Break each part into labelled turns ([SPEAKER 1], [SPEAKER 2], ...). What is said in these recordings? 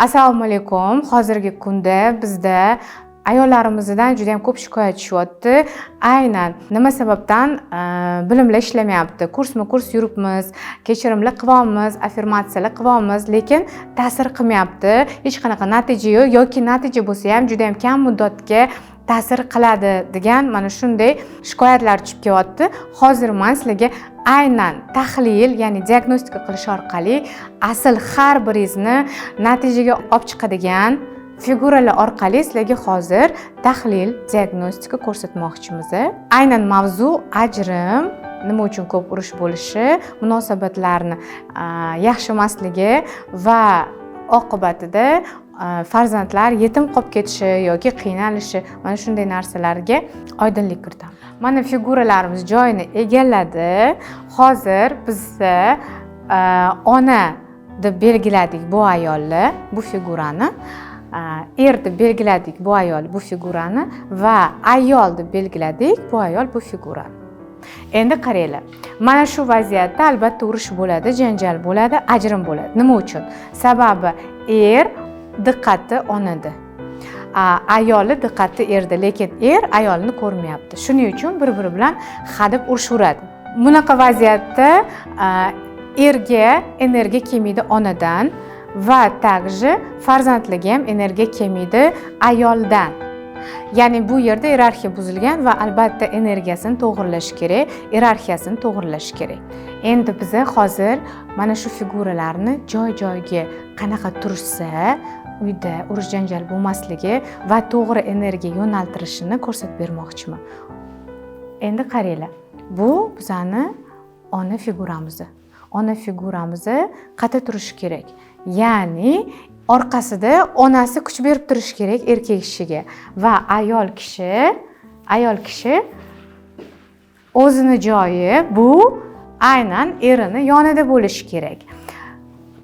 [SPEAKER 1] Assalomu alaykum. Hozirgi kunda bizda ayollarimizdan juda ham ko'p shikoyat tushyapti. Aynan nima sababdan bilimlar ishlamayapti. Kurs yuribmiz, kechirimli qilyapmiz, affirmatsiyalar qilyapmiz, lekin ta'sir qilmayapti. Hech qanaqa natija yo'q yoki natija bo'lsa ham juda ham kam muddatga ta'sir qiladi degan mana shunday shikoyatlar tushib kelyapti. Hozir men sizlarga aynan tahlil, ya'ni diagnostika qilish orqali asl har biringizni natijaga olib chiqadigan figuralar orqali sizlarga hozir tahlil, diagnostika ko'rsatmoqchimiz. Aynan mavzu ajrim, nima uchun ko'p urush bo'lishi, munosabatlarni yaxshi emasligi va oqibatida farzandlar yetim qolib ketishi yoki qiynalishi, mana shunday narsalarga oydinlik kiritamiz. Mana figuralarimiz joyini egalladi. Hozir bizni ona deb belgiladik bu ayolni, bu figurani. Er deb belgiladik bu ayol bu figurani va ayol deb belgiladik bu ayol bu figurani. Endi qaranglar. Mana shu vaziyatda albatta urush bo'ladi, janjal bo'ladi, ajrim bo'ladi. Nima uchun? Sababi er diqqati onada. Ayoli diqqati erda, lekin er ayolni ko'rmayapti. Shuning uchun bir-biri bilan hadib urushaveradi. Bunaqa vaziyatda erga energiya kelmaydi onadan va takji farzandlarga ham energiya kelmaydi ayoldan. Ya'ni bu yerda iyerarxiya buzilgan va albatta energiyasini to'g'irlash kerak, iyerarxiyasini to'g'irlash kerak. Endi biz hozir mana shu figuralarni joy-joyiga qanaqa tursa, uyda urush janjal bo'lmasligi va to'g'ri energiya yo'naltirishini ko'rsatib bermoqchiman. Endi qaranglar. Bu bizani ona figuramiz. Ona figuramiz qayerda turishi kerak? Ya'ni orqasida onasi kuch berib turishi kerak erkak kishiga va ayol kishi o'zini joyi bu aynan erini yonida bo'lishi kerak.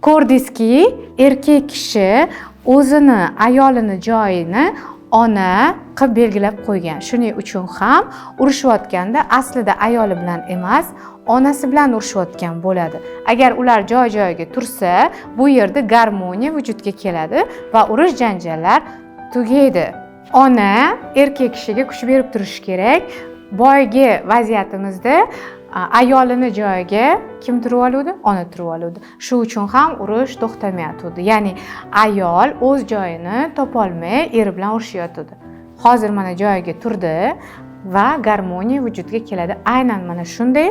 [SPEAKER 1] Ko'rdingizki, erkak kishi o'zini ayolini joyini ona qilib belgilab qo'ygan. Shuning uchun ham urushayotganda aslida ayoli bilan emas, onasi bilan urushayotgan bo'ladi. Agar ular joy-joyiga tursa, bu yerda garmoniya vujudga keladi va urush janjallar tugaydi. Ona erkak kishiga kuch berib turishi kerak. Boyagi vaziyatimizda ayolini joyiga kim turib oladi? Ona turib oladi. Shu uchun ham urush to'xtamayotdi. Ya'ni ayol o'z joyini topolmay eri bilan urushayotdi. Hozir mana joyiga turdi va garmoniya vujudga keladi. Aynan mana shunday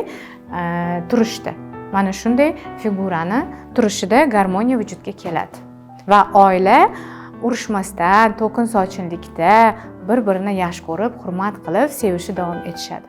[SPEAKER 1] turishda, mana shunday figurani turishida garmoniya vujudga keladi. Va oila urushmasdan, to'kin sochinlikda bir-birini yaxshi ko'rib, hurmat qilib, sevishib davom etishadi.